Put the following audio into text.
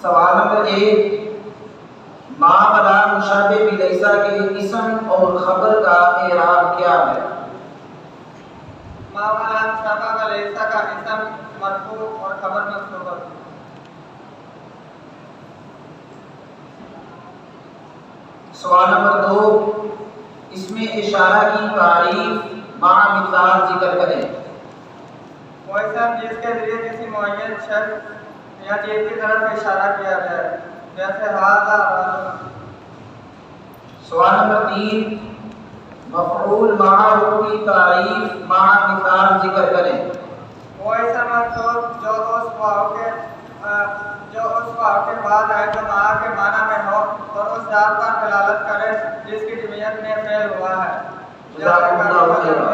سوال نمبر 1، ما بلا مشابہ بلیسا کے اسم اور خبر کا اعراب کیا ہے؟ ما بلا مشابہ بلیسا کا اسم مرفوع اور خبر منصوب ہے۔ سوال نمبر 2، اس میں اشارہ کی تعریف مع مثال ذکر کریں۔ وہ اسم جس کے ذریعے کسی معین شخص یا چیز کی طرف اشارہ کیا جائے، جیسے ھذا رجل۔ سوال نمبر 3، مفعول معہ کی تعریف مع مثال ذکر کریں۔ وہ اسم منصوب جو اس واو کے بعد ہے جو مع کے معنی میں ہو اور اس ذات پر دلالت کرے جس کی جمعیت میں فعل ہوا ہے۔ جزاکم اللہ خیرا۔